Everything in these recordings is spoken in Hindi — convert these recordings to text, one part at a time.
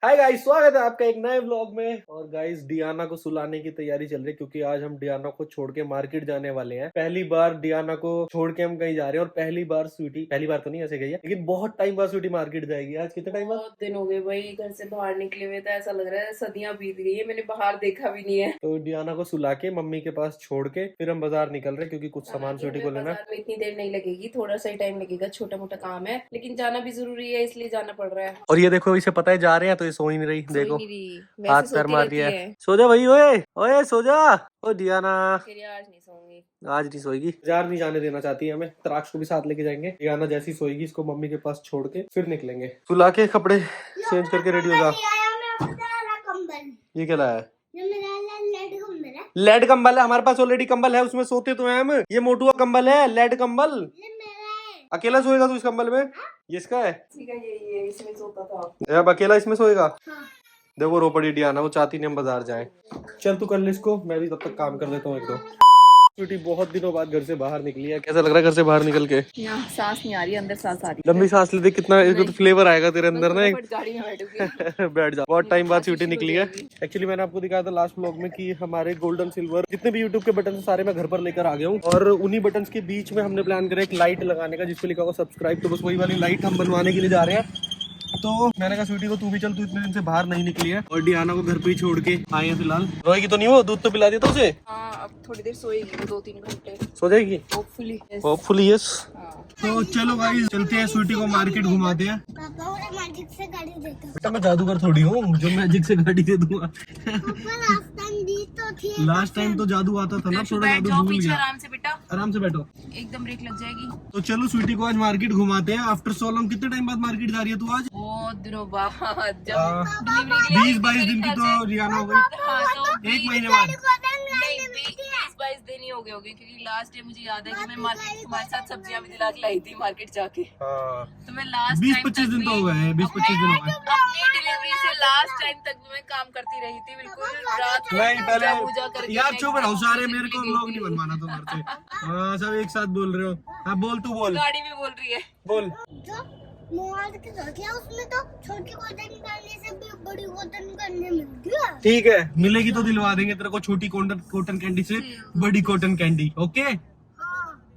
हाय गाइस, स्वागत है आपका एक नए व्लॉग में। और गाइस, डियाना को सुलाने की तैयारी चल रही है क्योंकि आज हम डियाना को छोड़ के मार्केट जाने वाले हैं। पहली बार डियाना को छोड़ के हम कहीं जा रहे हैं और पहली बार स्वीटी, पहली बार तो नहीं ऐसे गई है, लेकिन बहुत टाइम बाद स्वीटी मार्केट जाएगी। आज कितने टाइम बाद? बहुत दिन हो गए भाई घर से बाहर निकले हुए, तो ऐसा लग रहा है सदियां बीत गई है, मैंने बाहर देखा भी नहीं है। तो डियाना को सुला के मम्मी के पास छोड़ के फिर हम बाजार निकल रहे हैं क्योंकि कुछ सामान स्वीटी को लेना। बाजार में इतनी देर नहीं लगेगी, थोड़ा सा ही टाइम लगेगा, छोटा मोटा काम है, लेकिन जाना भी जरूरी है इसलिए जाना पड़ रहा है। और ये देखो, इसे पता है जा रहे हैं तो ये सो ही नहीं रही। देखो हाथ पैर मार सोती दिया रहती है। है। सो जा भाई, ओए ओए सो जा। ओ डियाना फिर ये आज नहीं सोऊंगी। आज नहीं सोएगी, बाजार नहीं जाने देना चाहती है हमें। तराक्ष को भी साथ लेके जाएंगे। डियाना जैसी सोएगी इसको मम्मी के पास छोड़ के फिर निकलेंगे। सुला के कपड़े चेंज करके रेडी हो जा। ये क्या लाया है? लेड कंबल है हमारे पास, ऑलरेडी कंबल है, उसमें सोते तो हैं हम। ये मोटुआ कंबल है, लेड कंबल। अकेला सोएगा तू इस कंबल में? ये इसका है, ये इसमें सोता था। अब अकेला इसमें सोएगा। देखो रो पड़ी डियाना, वो चाहती नहीं हम बाजार जाएं। चल तू कर ले इसको, मैं भी तब तक काम कर देता हूँ एक दो। स्वीटी बहुत दिनों बाद घर से बाहर निकली है। कैसा लग रहा है घर से बाहर निकल के? सांस नहीं आ रही, अंदर सांस आ रही। लंबी सांस ले, कितना इसको तो फ्लेवर आएगा तेरे अंदर ना। गाड़ी में बैठूंगी। बैठ जा। बहुत टाइम बाद स्वीटी निकली है। एक्चुअली मैंने आपको दिखाया था लास्ट व्लॉग में कि हमारे गोल्डन सिल्वर जितने भी यूट्यूब के बटन सारे मैं घर पर लेकर आ गया हूँ। और उन्हीं बटन के बीच में हमने प्लान करा एक लाइट लगाने का जिसपे लिखा होगा सब्सक्राइब। तो बस वही वाली लाइट हम बनवाने के लिए जा रहे हैं। तो मैंने कहा स्वीटी को तू भी चल, तू इतने दिन से बाहर नहीं निकली है। और डियाना को घर पे ही छोड़ के आए हैं फिलहाल। रोएगी तो नहीं? वो दूध तो पिला दिया था उसे। अब थोड़ी देर सोएगी, 2-3 घंटे सो जाएगी होपफुली। यस। तो चलो भाई चलते हैं, स्वीटी को मार्केट घुमाते हैं। पापा मुझे मैजिक से गाड़ी देता। बेटा मैं जादूगर थोड़ी हूँ जो मैजिक से गाड़ी दे दूंगा। लास्ट टाइम तो जादू आता था ना, थोड़ा जादू भूल गया। आराम से बेटा, आराम से बैठो, एकदम ब्रेक लग जाएगी। तो चलो स्वीटी को आज मार्केट घुमाते हैं। आफ्टर सोलम कितने टाइम बाद मार्केट जा रही है तू आज? बहुत दिनों बाद, जब 20-22 दिन की तो रियाना हो गई। एक महीने बाद 20-22 दिन ही हो गए होंगे, क्योंकि लास्ट डे मुझे याद है कि मैं मार्केट तुम्हारे साथ सब्जियां भी दिला के लाई थी मार्केट जाके। तो मैं लास्ट 20-25 दिन तो हो गए, 20-25 दिन हो गए अपनी डिलीवरी से लास्ट टाइम तक मैं काम करती रही थी, बिल्कुल रात नहीं। पूजा पूजा पहले करके। यार चुप रहो सारे, मेरे को व्लॉग नहीं बनवाना तुम्हारे से। हाँ सब एक साथ बोल रहे हो। हाँ बोल, तू बोल। गाड़ी भी बोल रही है, बोल। जो मोबाइल की धोती है उसमें तो छोटी कॉटन करने से भी बड़ी कॉटन करने मिलती है। ठीक है, मिलेगी तो दिलवा देंगे तेरे को छोटी कॉटन कैंडी से बड़ी कॉटन कैंडी। ओके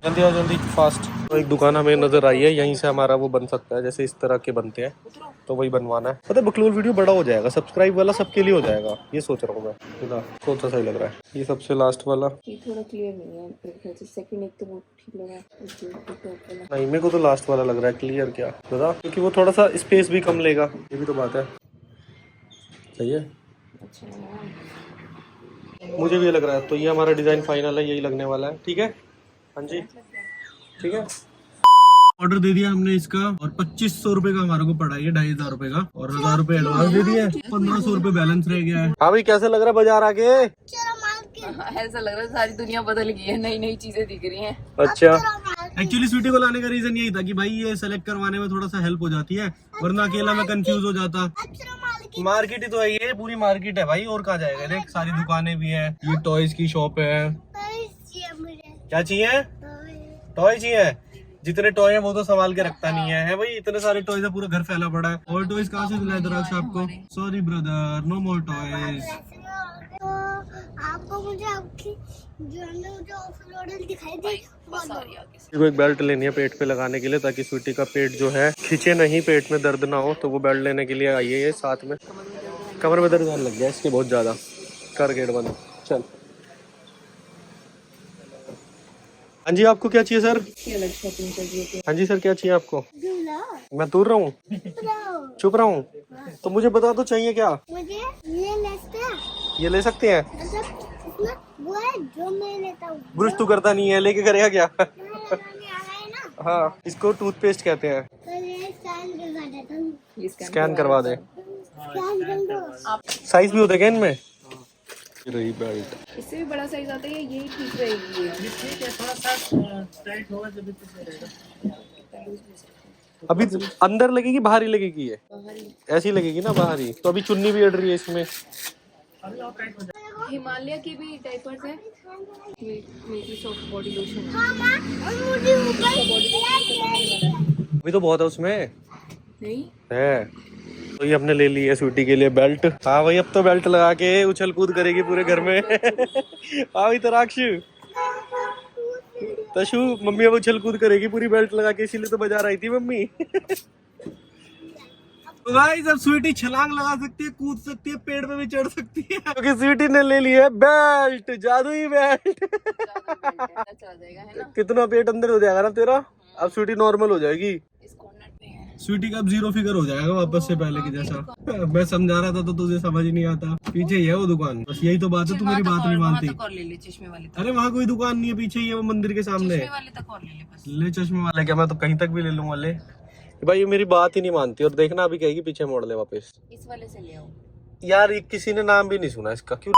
जल्दी आओ, जल्दी फास्ट। तो एक दुकान हमें नजर आई है, यहीं से हमारा वो बन सकता है, जैसे इस तरह के बनते हैं तो वही बनवाना है। पता है बकलोल वीडियो बड़ा हो जाएगा, सब्सक्राइब वाला सबके लिए हो जाएगा, ये सोच रहा हूँ मैं। कौन सा सही लग रहा है? ये सबसे लास्ट वाला। ये थोड़ा क्लियर नहीं है, सेकंड एक तो वो ठीक लगा है। नहीं मेरे को तो लास्ट वाला लग रहा है क्लियर। क्या बता, क्योंकि वो थोड़ा सा स्पेस भी कम लेगा, ये भी तो बात है। सही है, मुझे भी ये लग रहा है। तो ये हमारा डिजाइन फाइनल है, यही लगने वाला है। ठीक है, हाँ जी ठीक है। ऑर्डर दे दिया हमने इसका और 2500 रुपए का हमारे को पड़ा है, 2500 रुपए का, और 1000 रुपए एडवांस दे दिया। 1500 रुपए बैलेंस रह गया है। हाँ भाई कैसा लग रहा है बाजार आके? ऐसा लग रहा है सारी दुनिया बदल गई है, नई नई चीजें दिख रही हैं। अच्छा, एक्चुअली स्वीटी को लाने का रीजन यही था कि भाई ये सेलेक्ट करवाने में थोड़ा सा हेल्प हो जाती है, वरना अकेला मैं कंफ्यूज हो जाता। मार्केट ही तो है, ये पूरी मार्केट है भाई, और कहाँ जाएगा? देख सारी दुकानें भी है, ये टॉयज की शॉप है। क्या चाहिए? टॉय चाहिए? जितने टॉय है वो तो संभाल के रखता नहीं है भाई, इतने सारे टॉयज है, पूरा घर फैला पड़ा है। और टॉयज कहाँ से दिलाए दराक्ष आपको? सॉरी ब्रदर, नो मोर टॉयज। तो आपको मुझे आपकी जो है मुझे ऑफर दिखाई दे। को एक बेल्ट लेनी है पेट पे लगाने के लिए, ताकि स्वीटी का पेट जो है खींचे नहीं, पेट में दर्द ना हो। तो वो बेल्ट लेने के लिए आई है ये साथ में। कमर में दर्द लग गया इसके बहुत ज्यादा। कर गेट बंद, चल। हाँ जी आपको क्या चाहिए सर? हाँ जी सर क्या चाहिए आपको? मैं दूर रहा हूँ, चुप रहा हूँ, तो मुझे बता दो चाहिए क्या? मुझे ये ले सकते हैं? वो है जो मैं लेता हूँ। ब्रश तू करता नहीं है, लेके करेगा क्या? ना। हाँ इसको टूथपेस्ट कहते हैं। स्कैन करवा दे। साइज भी होता है क्या इनमें? रही बेल्ट, इससे भी बड़ा साइज आता है, यही ठीक रहेगी। ठीक है, थोड़ा सा टाइट होगा जब भी तो रहेगा। अभी अंदर लगेगी बाहर ही लगेगी? ये ऐसी लगेगी ना बाहर ही। तो अभी चुन्नी भी अड़ रही है इसमें। हिमालय की भी डायपर्स है, मेरी सॉफ्ट बॉडी लोशन। अभी तो बहुत है उसमें। नहीं है। तो ये हमने ले ली है स्वीटी के लिए बेल्ट। हाँ भाई अब तो बेल्ट लगा के उछल कूद करेगी पूरे घर में। हाँ भाई तराक्ष तशु, मम्मी अब उछल कूद करेगी पूरी बेल्ट लगा के, इसीलिए तो बजा रही थी मम्मी। तो गाइस अब स्वीटी छलांग लगा सकती है, कूद सकती है, पेड़ पे भी चढ़ सकती है, क्योंकि स्वीटी ने ले ली है बेल्ट, जादुई बेल्ट। चला जाएगा है ना। कितना पेट अंदर हो जाएगा ना तेरा, अब स्वीटी नॉर्मल हो जाएगी। इस कॉर्नर पे है। स्वीटी का अब 0 फिगर हो जाएगा वापस से पहले की जैसा। मैं समझा रहा था तो तुझे समझ ही नहीं आता। पीछे ही है वो दुकान, बस यही तो बात है, तू मेरी बात नहीं मानती। तक और ले ले चश्मे वाले तक। अरे वहाँ कोई दुकान नहीं है, पीछे ही है वो मंदिर के सामने। चश्मे वाले तक और ले ले बस। ले चश्मे वाले क्या, मैं तो कहीं तक भी ले लूंगा। ले भाई ये मेरी बात ही नहीं मानती, और देखना अभी कहेगी पीछे मोड़ ले वापस। इस वाले से ले आओ यार किसी ने नाम भी नहीं सुना इसका, क्यों?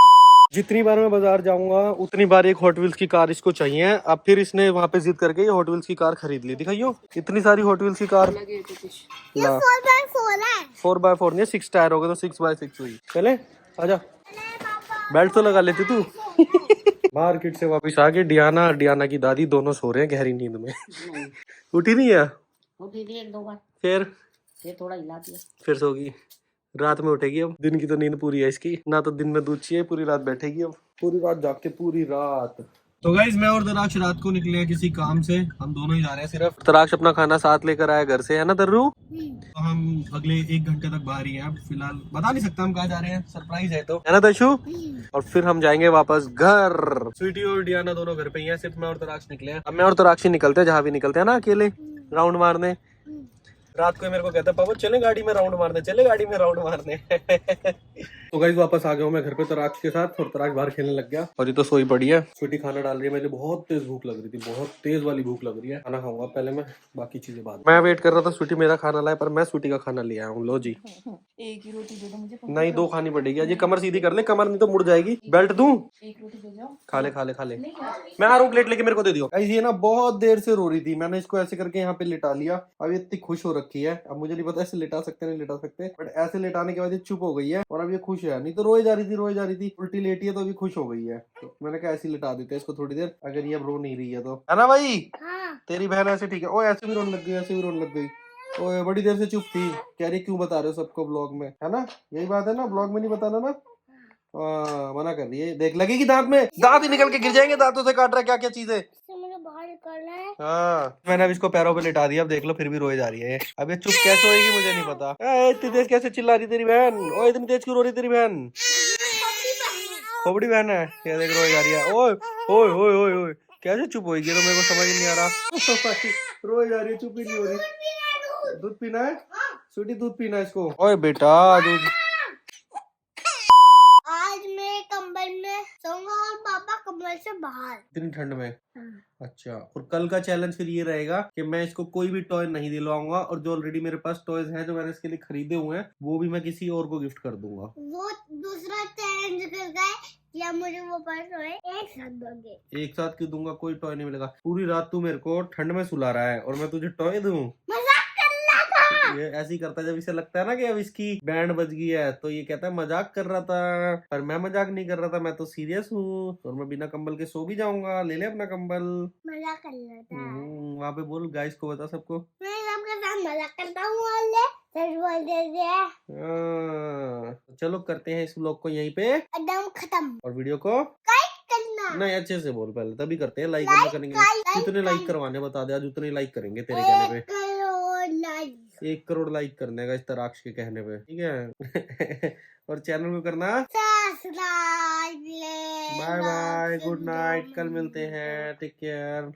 जितनी बार मैं बाजार जाऊंगा उतनी बार एक हॉट व्हील्स की कार इसको चाहिए। अब फिर इसने वहाँ पे जिद करके ये हॉट व्हील्स की कार खरीद ली। दिखाइयो इतनी सारी हॉट व्हील्स की कार। लगे तो कुछ। ला 4x4 है। 4x4 नहीं, 6 टायर हो गए तो 6x6 हुई। चले आजा, बेल्ट तो लगा लेती तू। मार्केट से वापस आ गए। डियाना की दादी दोनों सो रहे हैं गहरी नींद में। उठी नहीं है? उठी थी 1-2 बार, फिर थोड़ा हिला दिया। फिर सोगी, रात में उठेगी। अब दिन की तो नींद पूरी है इसकी, ना तो दिन में दूध चाहिए, पूरी रात बैठेगी। अब पूरी रात जाग के, पूरी रात। तो गाइस मैं और तराक्ष रात को निकले हैं किसी काम से, हम दोनों ही जा रहे हैं सिर्फ। तराक्ष अपना खाना साथ लेकर आया घर से, है ना दर्रू? तो हम अगले 1 घंटे तक बाहर ही हैं। अब फिलहाल बता नहीं सकता हम कहाँ जा रहे हैं, सरप्राइज है तो, है ना दशु? और फिर हम जाएंगे वापस घर। स्वीटी और डियाना दोनों घर पे ही हैं, सिर्फ मैं और तराक्ष निकले हैं। अब मैं और तराक्ष ही निकलते हैं, जहाँ भी निकलते हैं ना, अकेले राउंड मारने। रात को मेरे को कहता है पापा चले गाड़ी में राउंड मारने, चले गाड़ी में राउंड मारने। तो गाइस वापस आ गया हूँ मैं घर पे तराक्ष के साथ, और तराक्ष बाहर खेलने लग गया, और ये तो सोई पड़ी है। स्वीटी खाना डाल रही है, मुझे बहुत तेज भूख लग रही थी, बहुत तेज वाली भूख लग रही है। खाना खाऊंगा पहले मैं, बाकी चीजें बाद में। मैं वेट कर रहा था स्वीटी मेरा खाना लाए, पर मैं स्वीटी का खाना ले आया हूँ। लो जी, एक ही रोटी दे दो मुझे। नहीं 2 खानी पड़ेगी। आज ये कमर सीधी कर ले, कमर नहीं तो मुड़ जाएगी। बेल्ट दूं? एक रोटी दे जाओ। खा ले खा ले खा ले। मैं आ रहा हूँ, प्लेट लेके मेरे को दे दियो। गाइस ये ना बहुत देर से रो रही थी, मैंने इसको ऐसे करके यहाँ पे लिटा लिया। अब ये इतनी खुश हो रखी है, अब मुझे नहीं पता ऐसे लिटा सकते नहीं लिटा सकते, बट ऐसे लिटाने के बाद ये चुप हो गई है, और अब ये खुश है। नहीं तो रोए जा रही थी, उल्टी लेटी है तो अभी खुश हो गई है। तो मैंने कहा ऐसे लिटा देते हैं इसको थोड़ी देर, अगर ये अब रो नहीं रही है तो, है ना भाई? हाँ। तेरी बहन ऐसे ठीक है? ओ ऐसे भी रोने लग गई, ऐसे भी रोने लग गई। ओए बड़ी देर से चुप थी, कह रही क्यों बता रहे हो सबको ब्लॉग में, है ना? यही बात है ना, ब्लॉग में नहीं बताना ना। मना कर रही है, देख लगेगी दांत में, दांत ही निकल के गिर जाएंगे, दांतों से काट रहा है क्या क्या चीजें। मुझे बाहर निकलना है। हाँ मैंने अब इसको पैरों पे लिटा दिया, अब देख लो फिर भी रोए जा रही है। अब ये चुप कैसे होएगी मुझे नहीं पता। इतनी तेज कैसे चिल्ला रही तेरी बहन? ओए इतनी तेज क्यों रो रही तेरी बहन? खोपड़ी बहन है, ये देख रोए जा रही है। ओए ओए ओए ओए ओए कैसे चुप होएगी, तो मेरे को समझ नहीं आ रहा। रोए जा रही है, चुप ही नहीं हो रही। दूध पीना है स्वीटी, दूध पीना है इसको। ओए बेटा दूध। आज मैं कंबल में सोऊंगा और पापा कंबल से बाहर। इतनी ठंड में? अच्छा, और कल का चैलेंज फिर ये रहेगा कि मैं इसको कोई भी टॉय नहीं दिलवाऊंगा, और जो ऑलरेडी मेरे पास टॉयज हैं जो मैंने इसके लिए खरीदे हुए हैं, वो भी मैं किसी और को गिफ्ट कर दूंगा। वो दूसरा चैलेंज कर गए या मुझे वो टॉय एक साथ दोगे? एक साथ क्यों दूंगा, कोई टॉय नहीं मिलेगा। पूरी रात तू मेरे को ठंड में सुला रहा है और मैं तुझे टॉय दूं? मजाक कर रहा था। ये ऐसे ही करता है, जब इसे लगता है ना कि अब इसकी बैंड बज गई है, तो ये कहता है मजाक कर रहा था। पर मैं मजाक नहीं कर रहा था, मैं तो सीरियस हूँ, और मैं बिना कंबल के सो भी जाऊंगा। ले ले अपना कंबल। मजाक कर रहा था। वहाँ पे बोल गाइस को, बता सबको। मैं सबके साथ मजाक करता हूँ, सच बोल देते। चलो करते हैं इस व्लॉग को यहीं पे एकदम खत्म, और वीडियो को करना नहीं अच्छे से बोल पहले, तभी करते हैं। लाइक करना करेंगे, कितने लाइक करवाने बता दे आज, उतने लाइक करेंगे तेरे कहने पे। 1 करोड़ लाइक। 1 करोड़ लाइक करने का इस तराक्ष के कहने पे, ठीक है? और चैनल को करना subscribe. Bye bye, good night, कल मिलते हैं, टेक केयर।